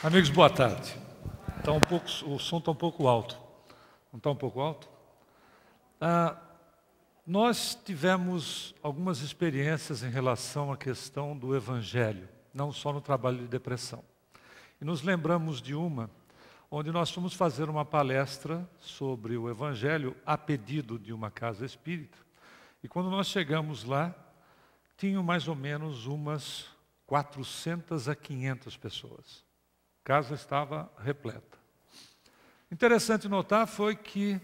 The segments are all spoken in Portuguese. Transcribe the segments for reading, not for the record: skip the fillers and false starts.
Amigos, boa tarde. O som está um pouco alto. Não está um pouco alto? Nós tivemos algumas experiências em relação à questão do Evangelho, não só no trabalho de depressão. E nos lembramos de uma, onde nós fomos fazer uma palestra sobre o Evangelho a pedido de uma casa espírita. E quando nós chegamos lá, tinham mais ou menos umas 400 a 500 pessoas. A casa estava repleta. Interessante notar foi que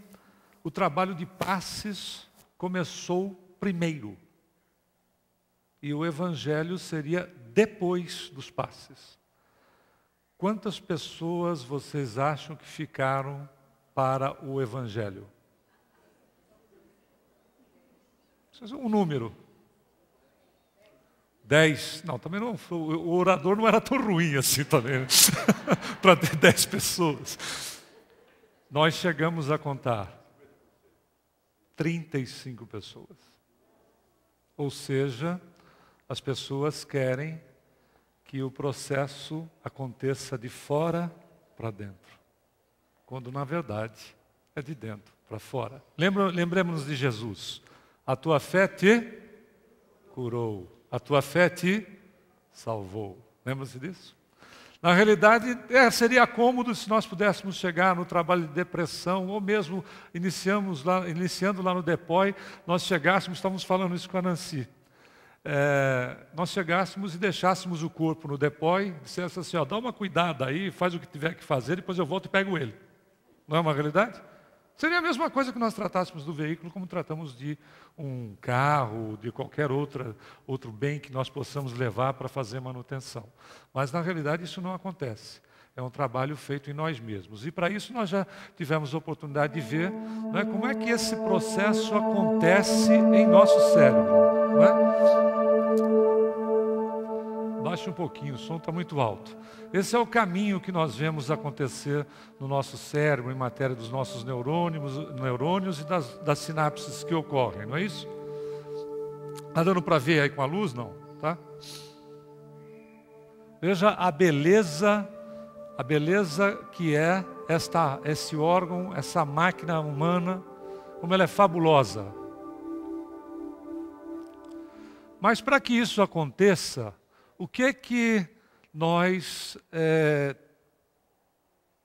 o trabalho de passes começou primeiro. E o Evangelho seria depois dos passes. Quantas pessoas vocês acham que ficaram para o Evangelho? Um número. 10. Não, também não. O orador não era tão ruim assim também, para ter 10 pessoas. Nós chegamos a contar 35 pessoas. Ou seja, as pessoas querem que o processo aconteça de fora para dentro, quando na verdade é de dentro para fora. Lembremos-nos de Jesus. A tua fé te curou. A tua fé te salvou. Lembra-se disso? Na realidade, seria cômodo se nós pudéssemos chegar no trabalho de depressão, ou mesmo iniciando lá no DEPOI, nós chegássemos, estávamos falando isso com a Nancy, nós chegássemos e deixássemos o corpo no DEPOI, dissesse assim, dá uma cuidada aí, faz o que tiver que fazer, depois eu volto e pego ele. Não é uma realidade? Seria a mesma coisa que nós tratássemos do veículo como tratamos de um carro, de qualquer outro bem que nós possamos levar para fazer manutenção. Mas, na realidade, isso não acontece. É um trabalho feito em nós mesmos. E, para isso, nós já tivemos a oportunidade de ver como é que esse processo acontece em nosso cérebro. Não é? Baixe um pouquinho, o som está muito alto. Esse é o caminho que nós vemos acontecer no nosso cérebro, em matéria dos nossos neurônios e das sinapses que ocorrem, não é isso? Está dando para ver aí com a luz? Não, tá? Veja a beleza que é esse órgão, essa máquina humana, como ela é fabulosa. Mas para que isso aconteça, o que é que nós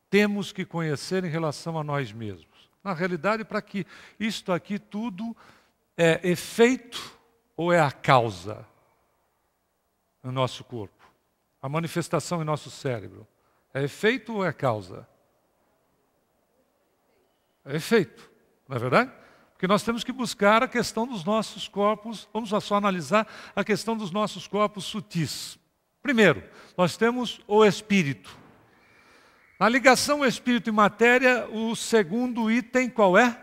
temos que conhecer em relação a nós mesmos? Na realidade, para que isto aqui tudo é efeito ou é a causa no nosso corpo? A manifestação em nosso cérebro. É efeito ou é causa? É efeito, não é verdade? Porque nós temos que buscar a questão dos nossos corpos, vamos só analisar a questão dos nossos corpos sutis. Primeiro, nós temos o espírito. Na ligação espírito e matéria, o segundo item qual é?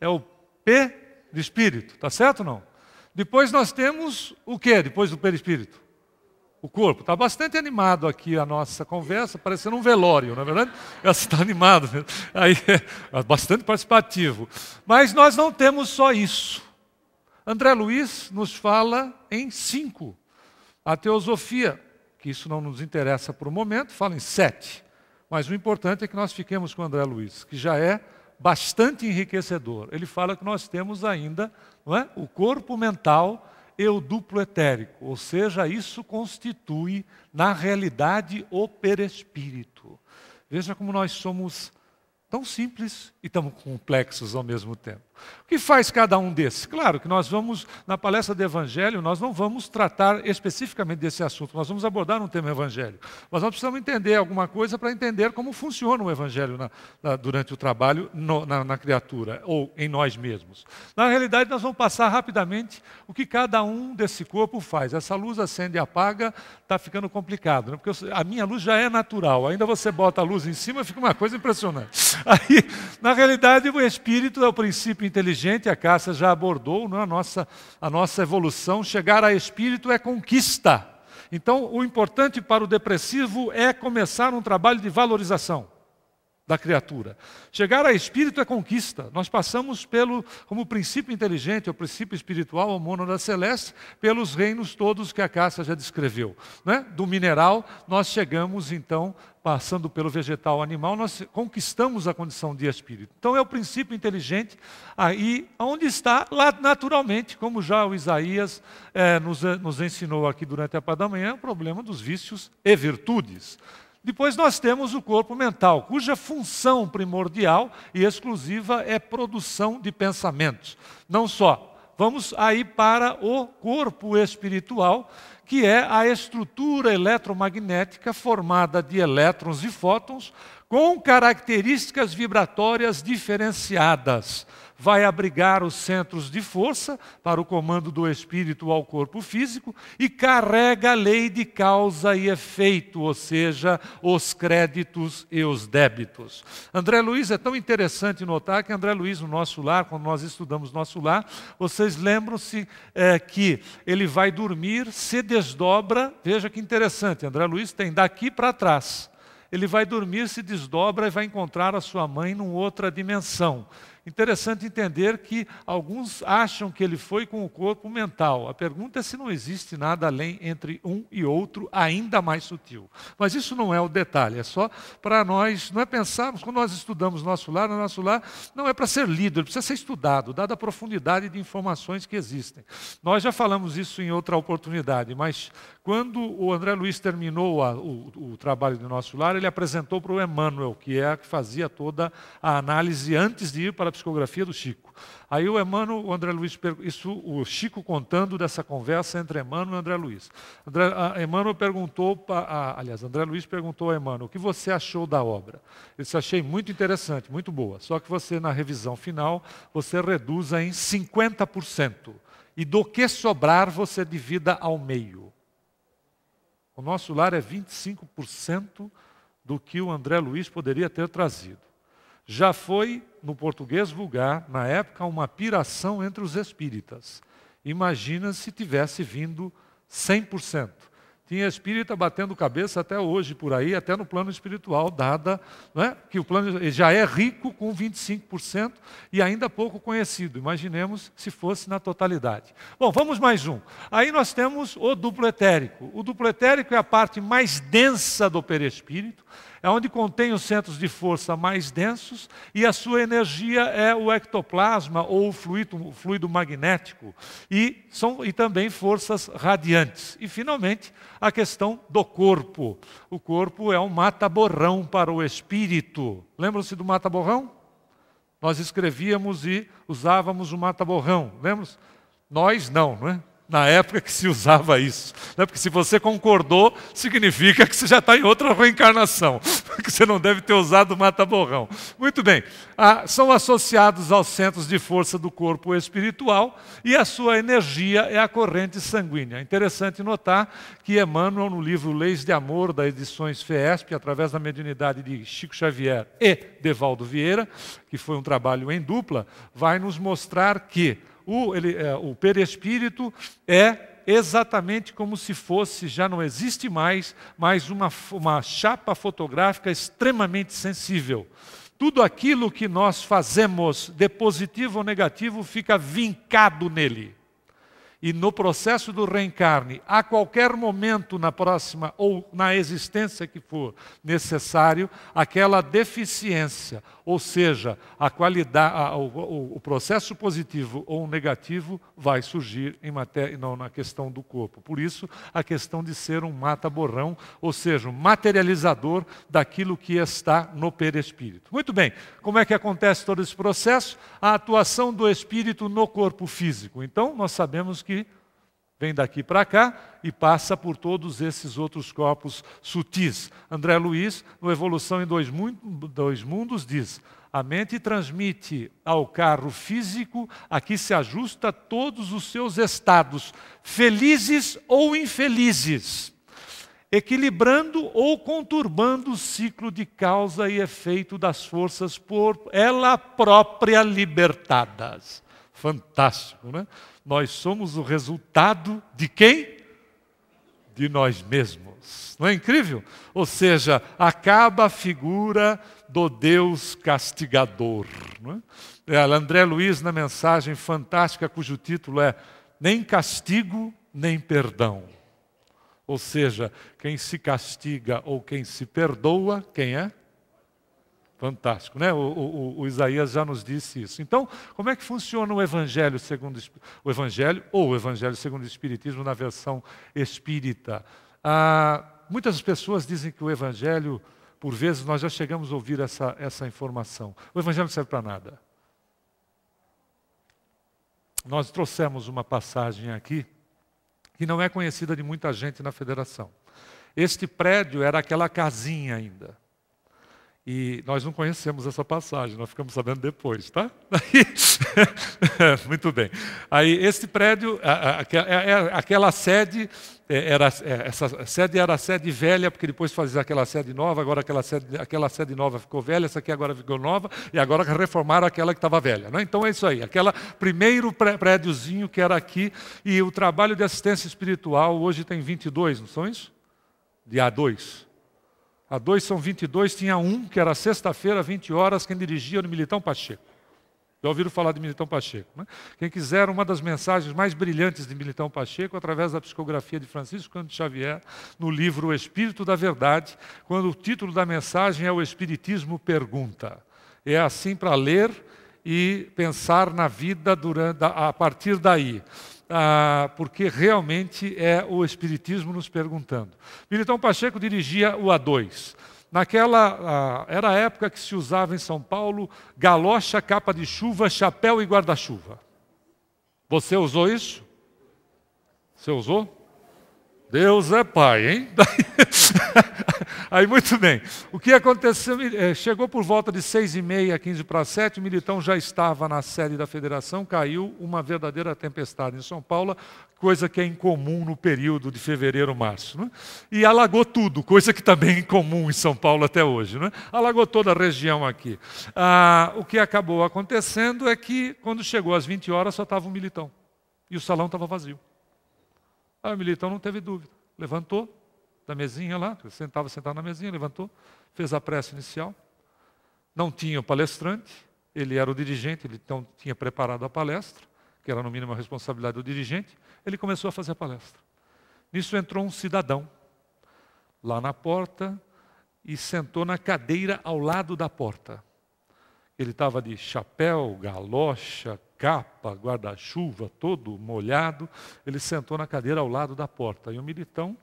É o P de espírito, tá certo ou não? Depois nós temos o quê depois do perispírito? O corpo. Está bastante animado aqui a nossa conversa, parecendo um velório, não é verdade? Está animado, aí é bastante participativo. Mas nós não temos só isso. André Luiz nos fala em 5. A teosofia, que isso não nos interessa por um momento, fala em 7. Mas o importante é que nós fiquemos com André Luiz, que já é bastante enriquecedor. Ele fala que nós temos ainda, não é, o corpo mental e o duplo etérico, ou seja, isso constitui, na realidade, o perispírito. Veja como nós somos tão simples e tão complexos ao mesmo tempo. O que faz cada um desses? Claro que nós vamos, na palestra do Evangelho, nós não vamos tratar especificamente desse assunto, nós vamos abordar um tema Evangelho. Mas nós precisamos entender alguma coisa para entender como funciona o Evangelho durante o trabalho na criatura, ou em nós mesmos. Na realidade, nós vamos passar rapidamente o que cada um desse corpo faz. Essa luz acende e apaga, está ficando complicado, né? Porque a minha luz já é natural, ainda você bota a luz em cima, fica uma coisa impressionante. Aí, na realidade, o espírito é o princípio inteligente, a Cássia já abordou, não é? A nossa evolução. Chegar a espírito é conquista. Então, o importante para o depressivo é começar um trabalho de valorização. da criatura. Chegar a espírito é conquista. Nós passamos como princípio inteligente, o princípio espiritual, o mônada celeste, pelos reinos todos que a Cássia já descreveu. Né? Do mineral, nós chegamos, então, passando pelo vegetal animal, nós conquistamos a condição de espírito. Então é o princípio inteligente aí, onde está, lá naturalmente, como já o Isaías nos ensinou aqui durante a parte da manhã, o problema dos vícios e virtudes. Depois nós temos o corpo mental, cuja função primordial e exclusiva é produção de pensamentos. Não só. Vamos aí para o corpo espiritual, que é a estrutura eletromagnética formada de elétrons e fótons com características vibratórias diferenciadas. Vai abrigar os centros de força para o comando do espírito ao corpo físico e carrega a lei de causa e efeito, ou seja, os créditos e os débitos. André Luiz, é tão interessante notar que André Luiz, no nosso lar, quando nós estudamos nosso lar, vocês lembram-se que ele vai dormir, se desdobra, veja que interessante, André Luiz tem daqui para trás. Ele vai dormir, se desdobra e vai encontrar a sua mãe numa outra dimensão. Interessante entender que alguns acham que ele foi com o corpo mental. A pergunta é se não existe nada além entre um e outro, ainda mais sutil. Mas isso não é o detalhe, é só para nós, não é pensarmos, quando nós estudamos nosso lar não é para ser lido, ele precisa ser estudado, dada a profundidade de informações que existem. Nós já falamos isso em outra oportunidade, mas quando o André Luiz terminou o trabalho do nosso lar, ele apresentou para o Emmanuel, que fazia toda a análise antes de ir para a psicografia do Chico. Aí o André Luiz, o Chico contando dessa conversa entre Emmanuel e André Luiz. André Luiz perguntou a Emmanuel, o que você achou da obra? Ele disse, achei muito interessante, muito boa, só que você, na revisão final, você reduza em 50%. E do que sobrar, você divida ao meio. O nosso lar é 25% do que o André Luiz poderia ter trazido. Já foi, no português vulgar, na época, uma piração entre os espíritas. Imagina se tivesse vindo 100%. Tinha espírita batendo cabeça até hoje por aí, até no plano espiritual, dada, não é? Que o plano já é rico com 25% e ainda pouco conhecido. Imaginemos se fosse na totalidade. Bom, vamos mais um. Aí nós temos o duplo etérico. O duplo etérico é a parte mais densa do perispírito, é onde contém os centros de força mais densos e a sua energia é o ectoplasma ou o fluido magnético e também forças radiantes. E, finalmente, a questão do corpo. O corpo é um mata-borrão para o espírito. Lembram-se do mata-borrão? Nós escrevíamos e usávamos o mata-borrão. Lembram-se? Nós não é? Na época que se usava isso. Né? Porque se você concordou, significa que você já está em outra reencarnação. Porque você não deve ter usado o mata-borrão. Muito bem. São associados aos centros de força do corpo espiritual e a sua energia é a corrente sanguínea. É interessante notar que Emmanuel, no livro Leis de Amor, da Edições FEESP, através da mediunidade de Chico Xavier e Devaldo Vieira, que foi um trabalho em dupla, vai nos mostrar que o perispírito é exatamente como se fosse, já não existe mais, mas uma chapa fotográfica extremamente sensível. Tudo aquilo que nós fazemos, de positivo ou negativo, fica vincado nele. E no processo do reencarne, a qualquer momento na próxima ou na existência que for necessário, aquela deficiência, ou seja, a qualidade, o processo positivo ou negativo vai surgir na questão do corpo. Por isso, a questão de ser um mata-borrão, ou seja, um materializador daquilo que está no perispírito. Muito bem, como é que acontece todo esse processo? A atuação do espírito no corpo físico. Então, nós sabemos que vem daqui para cá e passa por todos esses outros corpos sutis. André Luiz, no Evolução em Dois Mundos, diz: a mente transmite ao carro físico a que se ajusta todos os seus estados, felizes ou infelizes, equilibrando ou conturbando o ciclo de causa e efeito das forças por ela própria libertadas. Fantástico, né? Nós somos o resultado de quem? De nós mesmos. Não é incrível? Ou seja, acaba a figura do Deus castigador. Não é? André Luiz, na mensagem fantástica, cujo título é Nem Castigo, Nem Perdão. Ou seja, quem se castiga ou quem se perdoa, quem é? Fantástico, né? O Isaías já nos disse isso. Então, como é que funciona o Evangelho segundo o Evangelho ou o Evangelho segundo o Espiritismo na versão espírita? Muitas pessoas dizem que o Evangelho, por vezes, nós já chegamos a ouvir essa informação. O Evangelho não serve para nada. Nós trouxemos uma passagem aqui que não é conhecida de muita gente na Federação. Este prédio era aquela casinha ainda. E nós não conhecemos essa passagem, nós ficamos sabendo depois, tá? Muito bem. Aí, esse prédio, aquela sede, essa sede era a sede velha, porque depois fazia aquela sede nova, agora aquela sede nova ficou velha, essa aqui agora ficou nova, e agora reformaram aquela que estava velha. Né? Então é isso aí, aquele primeiro prédiozinho que era aqui, e o trabalho de assistência espiritual hoje tem 22, não são isso? De A2. A2 são 22, tinha um, que era sexta-feira, 20 horas, quem dirigia era o Militão Pacheco. Já ouviram falar de Militão Pacheco, né? Quem quiser, uma das mensagens mais brilhantes de Militão Pacheco, através da psicografia de Francisco Cândido Xavier, no livro O Espírito da Verdade, quando o título da mensagem é O Espiritismo Pergunta. É assim para ler e pensar na vida a partir daí. Porque realmente é o Espiritismo nos perguntando. Militão Pacheco dirigia o A2. Era a época que se usava em São Paulo galocha, capa de chuva, chapéu e guarda-chuva. Você usou isso? Você usou? Deus é pai, hein? Aí, muito bem. O que aconteceu? Chegou por volta de 6h30, 6:45, o Militão já estava na sede da Federação, caiu uma verdadeira tempestade em São Paulo, coisa que é incomum no período de fevereiro, março. Né? E alagou tudo, coisa que também é incomum em São Paulo até hoje. Né? Alagou toda a região aqui. O que acabou acontecendo é que, quando chegou às 20 horas, só estava o Militão. E o salão estava vazio. Aí o Militão não teve dúvida. Levantou da mesinha lá, estava sentado na mesinha, levantou, fez a prece inicial. Não tinha o palestrante, ele era o dirigente, ele então tinha preparado a palestra, que era no mínimo a responsabilidade do dirigente. Ele começou a fazer a palestra. Nisso entrou um cidadão lá na porta e sentou na cadeira ao lado da porta. Ele estava de chapéu, galocha, capa, guarda-chuva, todo molhado. Ele sentou na cadeira ao lado da porta. E o Militão,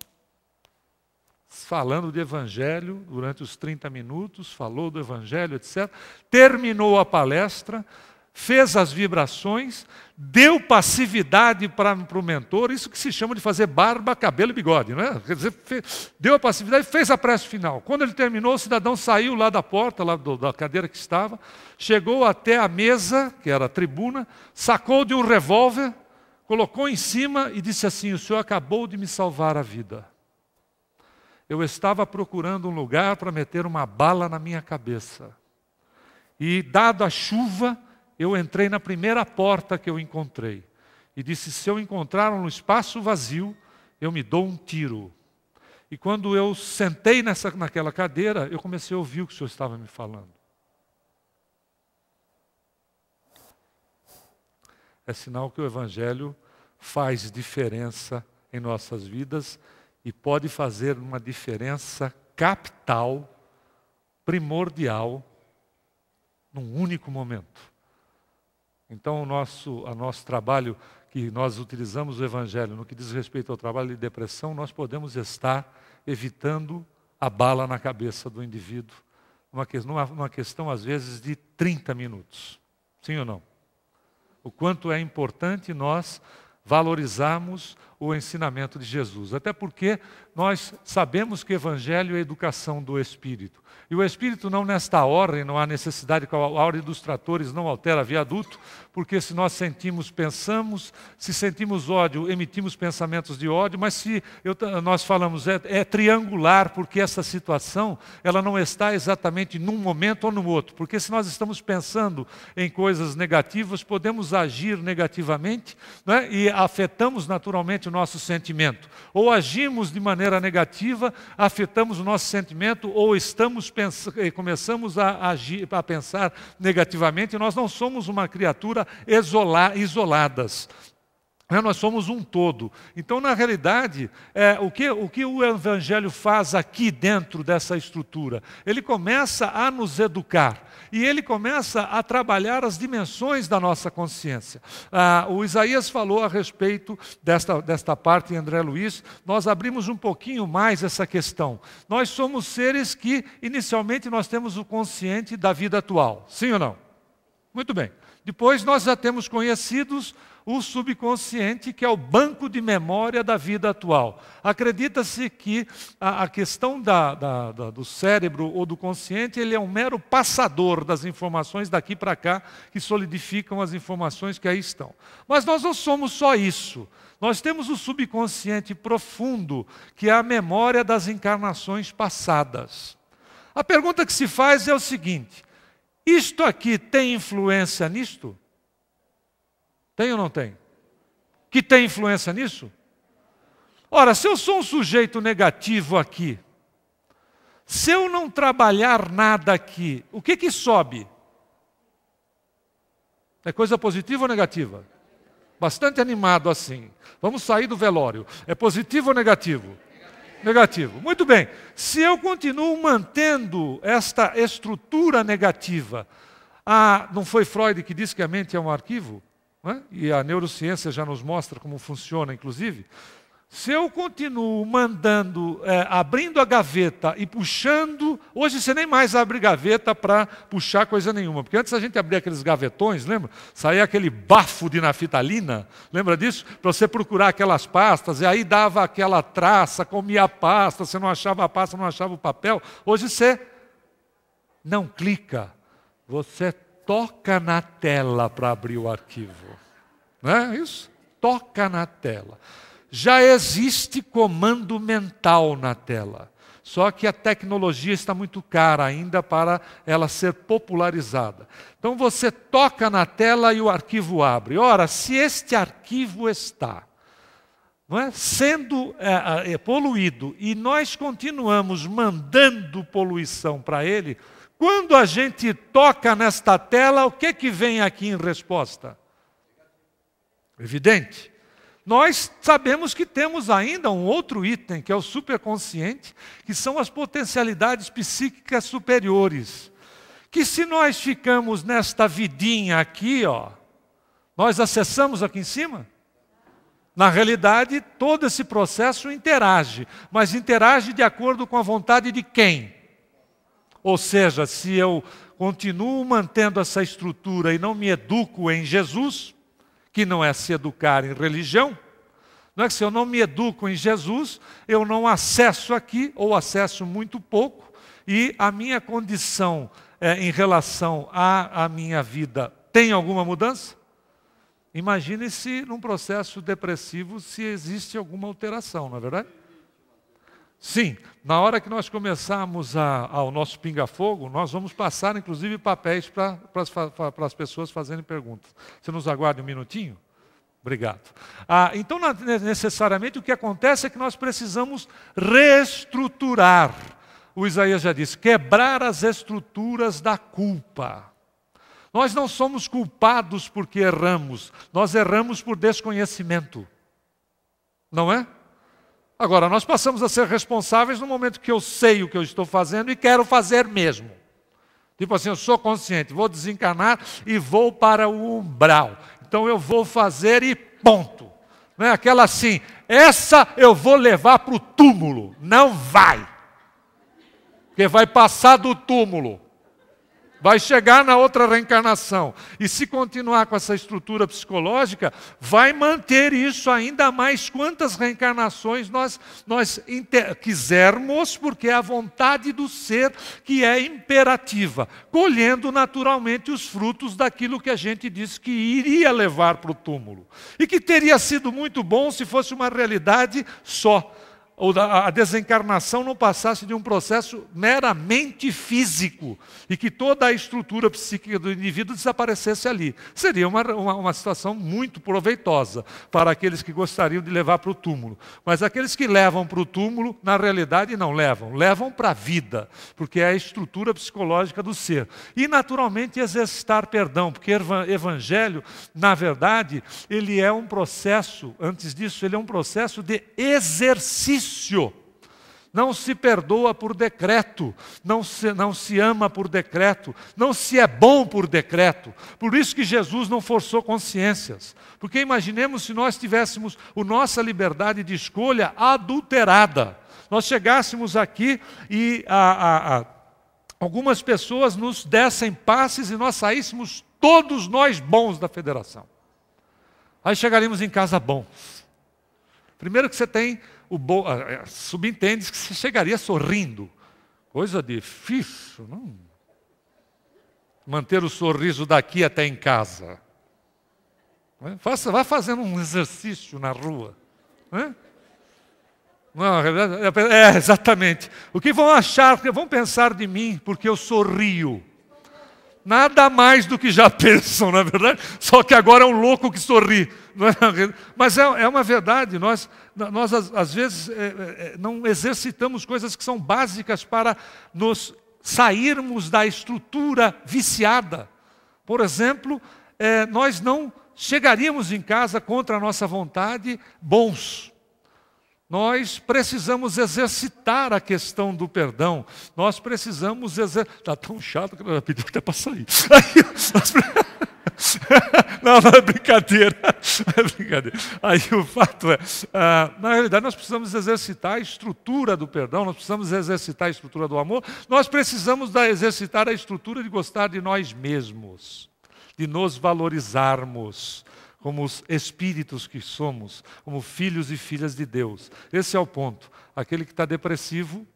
falando de Evangelho, durante os 30 minutos, falou do Evangelho, etc. Terminou a palestra, fez as vibrações, deu passividade para o mentor, isso que se chama de fazer barba, cabelo e bigode, não é? Quer dizer, deu a passividade e fez a prece final. Quando ele terminou, o cidadão saiu lá da porta, lá da cadeira que estava, chegou até a mesa, que era a tribuna, sacou de um revólver, colocou em cima e disse assim: o senhor acabou de me salvar a vida. Eu estava procurando um lugar para meter uma bala na minha cabeça. E, dada a chuva, eu entrei na primeira porta que eu encontrei. E disse: se eu encontrar um espaço vazio, eu me dou um tiro. E quando eu sentei naquela cadeira, eu comecei a ouvir o que o senhor estava me falando. É sinal que o Evangelho faz diferença em nossas vidas e pode fazer uma diferença capital, primordial, num único momento. Então, o nosso trabalho, que nós utilizamos o Evangelho no que diz respeito ao trabalho de depressão, nós podemos estar evitando a bala na cabeça do indivíduo, numa questão, às vezes, de 30 minutos. Sim ou não? O quanto é importante nós valorizarmos o ensinamento de Jesus. Até porque nós sabemos que o Evangelho é a educação do Espírito. E o Espírito não nesta ordem, não há necessidade que a ordem dos tratores não altera viaduto, porque se nós pensamos, se sentimos ódio, emitimos pensamentos de ódio, mas se nós falamos é triangular, porque essa situação ela não está exatamente num momento ou no outro. Porque se nós estamos pensando em coisas negativas, podemos agir negativamente, né? E afetamos naturalmente negativamente o nosso sentimento. Ou agimos de maneira negativa, afetamos o nosso sentimento, ou começamos a agir, a pensar negativamente. Nós não somos uma criatura isoladas. Nós somos um todo. Então, na realidade, o que o Evangelho faz aqui dentro dessa estrutura? Ele começa a nos educar e ele começa a trabalhar as dimensões da nossa consciência. O Isaías falou a respeito desta parte em André Luiz. Nós abrimos um pouquinho mais essa questão. Nós somos seres que, inicialmente, nós temos o consciente da vida atual. Sim ou não? Muito bem. Depois, nós já temos conhecidos o subconsciente, que é o banco de memória da vida atual. Acredita-se que a questão do cérebro ou do consciente, ele é um mero passador das informações daqui para cá, que solidificam as informações que aí estão. Mas nós não somos só isso. Nós temos o subconsciente profundo, que é a memória das encarnações passadas. A pergunta que se faz é o seguinte: isto aqui tem influência nisto? Tem ou não tem? Que tem influência nisso? Ora, se eu sou um sujeito negativo aqui, se eu não trabalhar nada aqui, o que sobe? É coisa positiva ou negativa? Bastante animado assim. Vamos sair do velório. É positivo ou negativo? Negativo. Muito bem. Se eu continuo mantendo esta estrutura negativa, não foi Freud que disse que a mente é um arquivo? E a neurociência já nos mostra como funciona, inclusive. Se eu continuo abrindo a gaveta e puxando... Hoje você nem mais abre gaveta para puxar coisa nenhuma. Porque antes a gente abria aqueles gavetões, lembra? Saía aquele bafo de naftalina, lembra disso? Para você procurar aquelas pastas, e aí dava aquela traça, comia a pasta, você não achava a pasta, não achava o papel. Hoje você não clica, você toca na tela para abrir o arquivo. Não é isso? Toca na tela. Já existe comando mental na tela. Só que a tecnologia está muito cara ainda para ela ser popularizada. Então você toca na tela e o arquivo abre. Ora, se este arquivo está sendo poluído e nós continuamos mandando poluição para ele, quando a gente toca nesta tela, o que vem aqui em resposta? Evidente. Nós sabemos que temos ainda um outro item, que é o superconsciente, que são as potencialidades psíquicas superiores. Que se nós ficamos nesta vidinha aqui, nós acessamos aqui em cima? Na realidade, todo esse processo interage, mas interage de acordo com a vontade de quem? Ou seja, se eu continuo mantendo essa estrutura e não me educo em Jesus, que não é se educar em religião, não é que se eu não me educo em Jesus, eu não acesso aqui, ou acesso muito pouco, e a minha condição em relação à minha vida tem alguma mudança? Imagine-se num processo depressivo se existe alguma alteração, não é verdade? Sim, na hora que nós começarmos ao nosso pinga-fogo, nós vamos passar, inclusive, papéis para as pessoas fazerem perguntas. Você nos aguarda um minutinho? Obrigado. Então, necessariamente, o que acontece é que nós precisamos reestruturar. O Isaías já disse, quebrar as estruturas da culpa. Nós não somos culpados porque erramos, nós erramos por desconhecimento. Não é? Agora, nós passamos a ser responsáveis no momento que eu sei o que eu estou fazendo e quero fazer mesmo. Tipo assim, eu sou consciente, vou desencarnar e vou para o umbral. Então eu vou fazer e ponto. Não é aquela assim, essa eu vou levar para o túmulo. Não vai. Porque vai passar do túmulo. Vai chegar na outra reencarnação. E se continuar com essa estrutura psicológica, vai manter isso ainda mais quantas reencarnações nós quisermos, porque é a vontade do ser que é imperativa, colhendo naturalmente os frutos daquilo que a gente disse que iria levar para o túmulo. E que teria sido muito bom se fosse uma realidade só. a desencarnação não passasse de um processo meramente físico e que toda a estrutura psíquica do indivíduo desaparecesse ali. Seria uma situação muito proveitosa para aqueles que gostariam de levar para o túmulo. Mas aqueles que levam para o túmulo, na realidade não levam para a vida, porque é a estrutura psicológica do ser. E naturalmente exercitar perdão, porque evangelho, na verdade, ele é um processo, antes disso, ele é um processo de exercício. Não se perdoa por decreto, não se ama por decreto, não se é bom por decreto. Por isso que Jesus não forçou consciências. Porque imaginemos se nós tivéssemos a nossa liberdade de escolha adulterada. Nós chegássemos aqui e algumas pessoas nos dessem passes e nós saíssemos todos nós bons da federação. Aí chegaríamos em casa bons. Primeiro que você tem subentende que você chegaria sorrindo. Coisa difícil, não? Manter o sorriso daqui até em casa. Vá fazendo um exercício na rua. Não, exatamente. O que vão achar, vão pensar de mim porque eu sorrio. Nada mais do que já pensam, não é verdade? Só que agora é um louco que sorri. Mas é uma verdade, nós às vezes não exercitamos coisas que são básicas para nos sairmos da estrutura viciada. Por exemplo, nós não chegaríamos em casa contra a nossa vontade bons. Nós precisamos exercitar a questão do perdão. Nós precisamos exercitar. Está tão chato que eu pedi até para sair. Não, é brincadeira. É brincadeira. Aí o fato é, na realidade, nós precisamos exercitar a estrutura do perdão, nós precisamos exercitar a estrutura do amor, nós precisamos exercitar a estrutura de gostar de nós mesmos, de nos valorizarmos como os espíritos que somos, como filhos e filhas de Deus. Esse é o ponto. Aquele que está depressivo,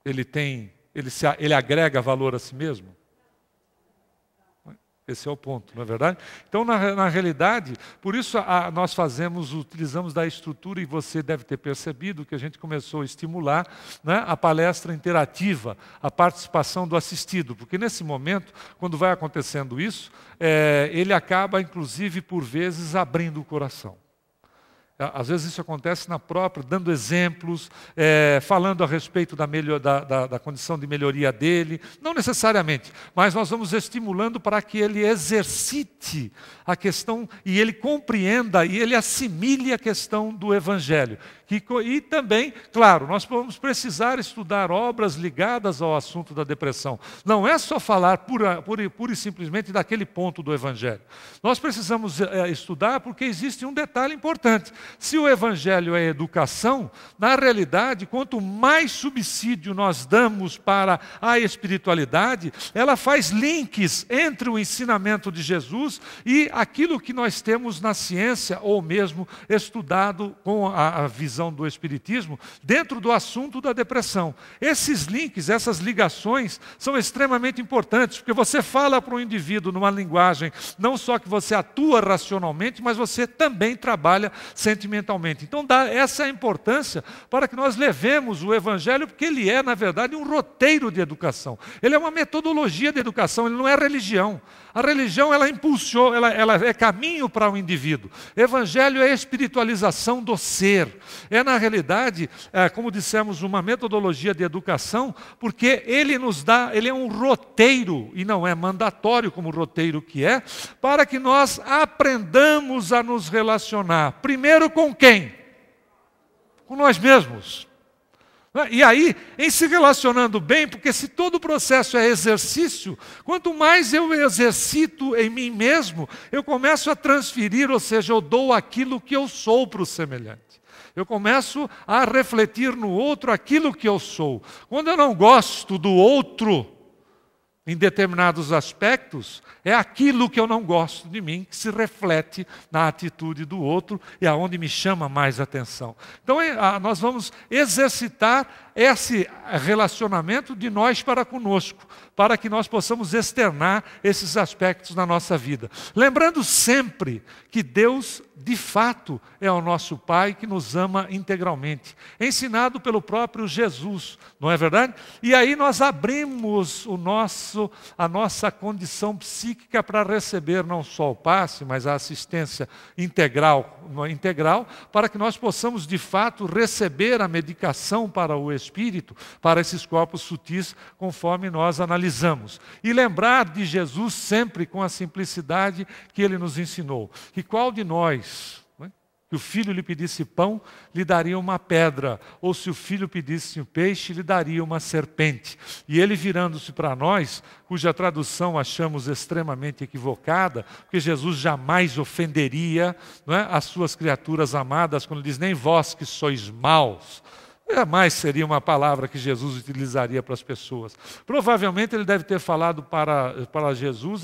ele agrega valor a si mesmo? Esse é o ponto, não é verdade? Então, na realidade, por isso nós utilizamos da estrutura, e você deve ter percebido que a gente começou a estimular, né, a palestra interativa, a participação do assistido, porque nesse momento, quando vai acontecendo isso, ele acaba, inclusive, por vezes, abrindo o coração. Às vezes isso acontece na própria, dando exemplos, falando a respeito da condição de melhoria dele. Não necessariamente, mas nós vamos estimulando para que ele exercite a questão e ele compreenda e ele assimile a questão do Evangelho. E também, claro, nós vamos precisar estudar obras ligadas ao assunto da depressão. Não é só falar pura e simplesmente daquele ponto do Evangelho. Nós precisamos estudar porque existe um detalhe importante. Se o Evangelho é educação, na realidade, quanto mais subsídio nós damos para a espiritualidade, ela faz links entre o ensinamento de Jesus e aquilo que nós temos na ciência, ou mesmo estudado com a visão do Espiritismo, dentro do assunto da depressão. Esses links, essas ligações, são extremamente importantes, porque você fala para um indivíduo numa linguagem, não só que você atua racionalmente, mas você também trabalha sentimentalmente. Então, essa é a importância para que nós levemos o Evangelho, porque ele é, na verdade, um roteiro de educação. Ele é uma metodologia de educação, ele não é religião. A religião, ela impulsiona, ela é caminho para o indivíduo. Evangelho é espiritualização do ser. É, na realidade, como dissemos, uma metodologia de educação, porque ele é um roteiro, e não é mandatório como o roteiro que é, para que nós aprendamos a nos relacionar. Primeiro com quem? Com nós mesmos. E aí, em se relacionando bem, porque se todo o processo é exercício, quanto mais eu exercito em mim mesmo, eu começo a transferir, ou seja, eu dou aquilo que eu sou para o semelhante. Eu começo a refletir no outro aquilo que eu sou. Quando eu não gosto do outro, em determinados aspectos, é aquilo que eu não gosto de mim que se reflete na atitude do outro e aonde me chama mais atenção. Então, nós vamos exercitar esse relacionamento de nós para conosco, para que nós possamos externar esses aspectos na nossa vida. Lembrando sempre que Deus, de fato, é o nosso Pai que nos ama integralmente, ensinado pelo próprio Jesus, não é verdade? E aí nós abrimos a nossa condição psíquica para receber não só o passe, mas a assistência integral, para que nós possamos, de fato, receber a medicação para o espírito, para esses corpos sutis, conforme nós analisamos. E lembrar de Jesus sempre com a simplicidade que ele nos ensinou. Que qual de nós, que o filho lhe pedisse pão, lhe daria uma pedra, ou se o filho pedisse um peixe, lhe daria uma serpente. E ele virando-se para nós, cuja tradução achamos extremamente equivocada, porque Jesus jamais ofenderia, não é, as suas criaturas amadas, quando diz, nem vós que sois maus. Jamais seria uma palavra que Jesus utilizaria para as pessoas. Provavelmente ele deve ter falado para Jesus,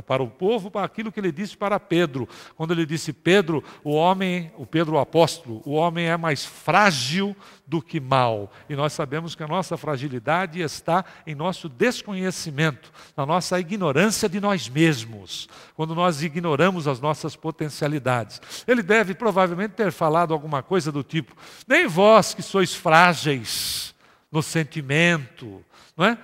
para o povo, para aquilo que ele disse para Pedro. Quando ele disse, Pedro, o Pedro o apóstolo, o homem é mais frágil do que mau. E nós sabemos que a nossa fragilidade está em nosso desconhecimento, na nossa ignorância de nós mesmos, quando nós ignoramos as nossas potencialidades. Ele deve provavelmente ter falado alguma coisa do tipo, nem vós que sois frágeis no sentimento, não é?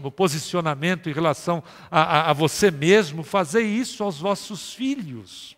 No posicionamento em relação a você mesmo, fazei isso aos vossos filhos.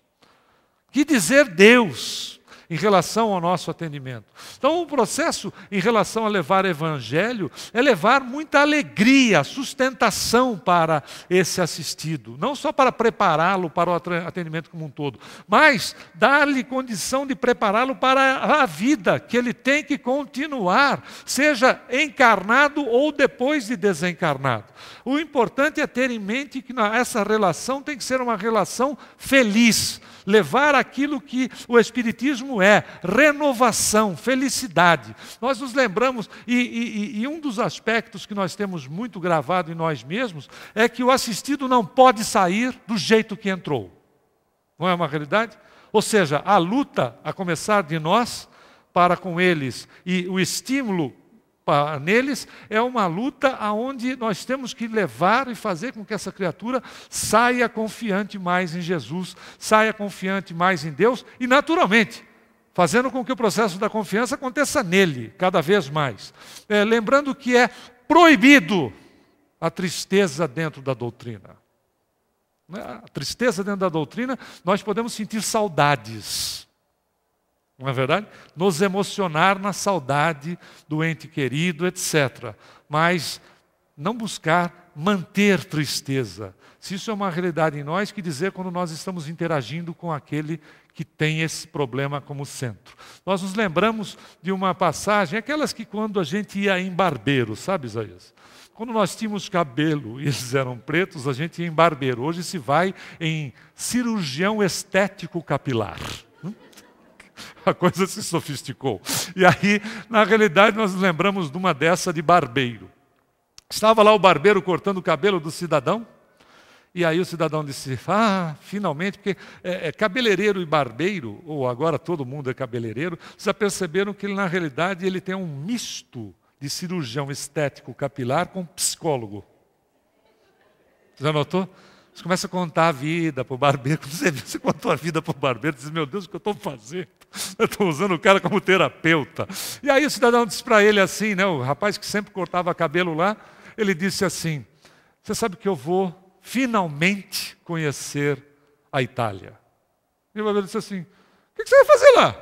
Que dizer Deus em relação ao nosso atendimento? Então, o processo em relação a levar evangelho é levar muita alegria, sustentação para esse assistido. Não só para prepará-lo para o atendimento como um todo, mas dar-lhe condição de prepará-lo para a vida, que ele tem que continuar, seja encarnado ou depois de desencarnado. O importante é ter em mente que essa relação tem que ser uma relação feliz, levar aquilo que o Espiritismo é, renovação, felicidade. Nós nos lembramos, e um dos aspectos que nós temos muito gravado em nós mesmos, é que o assistido não pode sair do jeito que entrou. Não é uma realidade? Ou seja, a luta, a começar de nós, para com eles, e o estímulo neles é uma luta onde nós temos que levar e fazer com que essa criatura saia confiante mais em Jesus, saia confiante mais em Deus e, naturalmente, fazendo com que o processo da confiança aconteça nele, cada vez mais. Lembrando que é proibido a tristeza dentro da doutrina. A tristeza dentro da doutrina, nós podemos sentir saudades. Não é verdade? Nos emocionar na saudade do ente querido, etc. Mas não buscar manter tristeza. Se isso é uma realidade em nós, que dizer quando nós estamos interagindo com aquele que tem esse problema como centro. Nós nos lembramos de uma passagem, aquelas que quando a gente ia em barbeiro, sabe, Isaías? Quando nós tínhamos cabelo e eles eram pretos, a gente ia em barbeiro. Hoje se vai em cirurgião estético capilar. A coisa se sofisticou. E aí, na realidade, nós nos lembramos de uma dessa de barbeiro. Estava lá o barbeiro cortando o cabelo do cidadão, e aí o cidadão disse, finalmente, porque cabeleireiro e barbeiro, ou agora todo mundo é cabeleireiro, já perceberam que ele, na realidade, ele tem um misto de cirurgião estético capilar com psicólogo. Já notou? Você começa a contar a vida para o barbeiro. Quando você contou a vida para o barbeiro, diz, meu Deus, o que eu estou fazendo? Eu estou usando o cara como terapeuta. E aí o cidadão disse para ele assim, né, o rapaz que sempre cortava cabelo lá, ele disse assim, você sabe que eu vou finalmente conhecer a Itália. E o barbeiro disse assim, o que você vai fazer lá?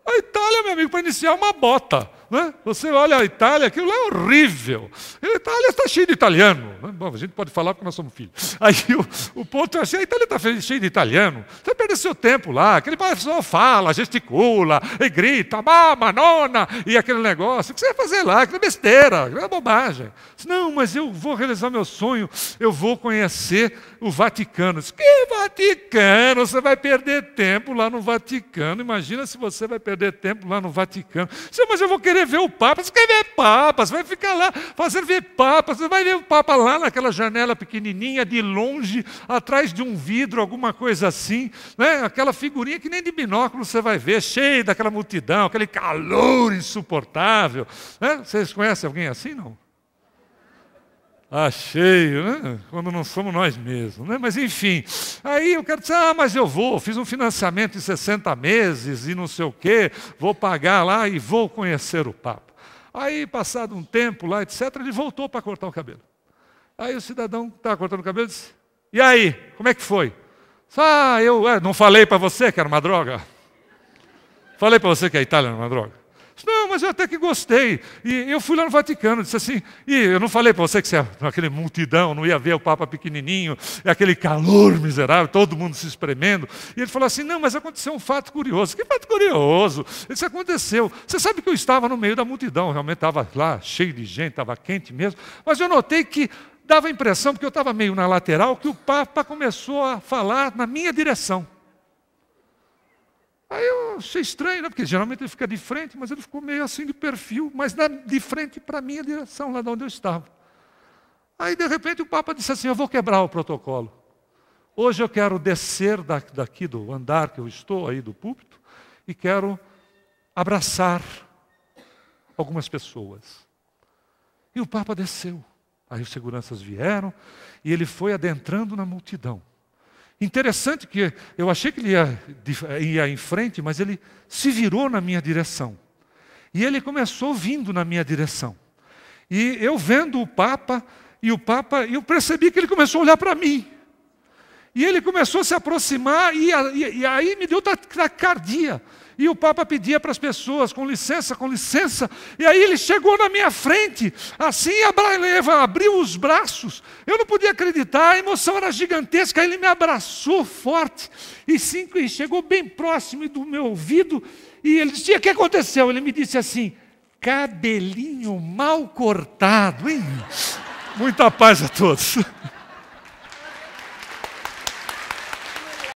A Itália, meu amigo, para iniciar uma bota. Né? Você olha a Itália, aquilo lá é horrível. A Itália está cheia de italiano. Né? Bom, a gente pode falar porque nós somos filhos. Aí o ponto é assim, a Itália está cheia de italiano. Você perde seu tempo lá. Aquele pessoal fala, gesticula, e grita, mamma, nona, e aquele negócio. O que você vai fazer lá? Aquilo é besteira, aquilo é bobagem. Não, mas eu vou realizar meu sonho, eu vou conhecer o Vaticano. Eu disse, que Vaticano? Você vai perder tempo lá no Vaticano. Imagina se você vai perder tempo lá no Vaticano. Mas eu vou querer ver o Papa. Você quer ver Papa? Você vai ficar lá fazendo ver Papa. Você vai ver o Papa lá naquela janela pequenininha, de longe, atrás de um vidro, alguma coisa assim. Né? Aquela figurinha que nem de binóculo você vai ver, cheia daquela multidão, aquele calor insuportável. Né? Vocês conhecem alguém assim, não? Ah, cheio, né? Quando não somos nós mesmos, né? Mas enfim, aí eu quero dizer, mas eu vou, fiz um financiamento em 60 meses e não sei o quê, vou pagar lá e vou conhecer o Papa. Aí, passado um tempo lá, etc., ele voltou para cortar o cabelo. Aí o cidadão que estava cortando o cabelo disse, e aí, como é que foi? Eu não falei para você que era uma droga? Falei para você que a Itália era uma droga? Não, mas eu até que gostei. E eu fui lá no Vaticano, disse assim, e eu não falei para você que você, naquele multidão, não ia ver o Papa pequenininho, e aquele calor miserável, todo mundo se espremendo. E ele falou assim, não, mas aconteceu um fato curioso. Que fato curioso? Isso aconteceu. Você sabe que eu estava no meio da multidão, realmente estava lá cheio de gente, estava quente mesmo, mas eu notei que dava a impressão, porque eu estava meio na lateral, que o Papa começou a falar na minha direção. Aí eu achei estranho, né? Porque geralmente ele fica de frente, mas ele ficou meio assim de perfil, mas de frente para a minha direção, lá de onde eu estava. Aí, de repente, o Papa disse assim, eu vou quebrar o protocolo. Hoje eu quero descer daqui do andar que eu estou, aí do púlpito, e quero abraçar algumas pessoas. E o Papa desceu. Aí os seguranças vieram, e ele foi adentrando na multidão. Interessante que eu achei que ele ia em frente, mas ele se virou na minha direção. E ele começou vindo na minha direção. E eu vendo o Papa, eu percebi que ele começou a olhar para mim. E ele começou a se aproximar, e aí me deu taquicardia. E o Papa pedia para as pessoas, com licença, e aí ele chegou na minha frente, assim, abriu os braços, eu não podia acreditar, a emoção era gigantesca, aí ele me abraçou forte, e chegou bem próximo do meu ouvido, e ele disse, o que aconteceu? Ele me disse assim, cabelinho mal cortado, hein? Muita paz a todos.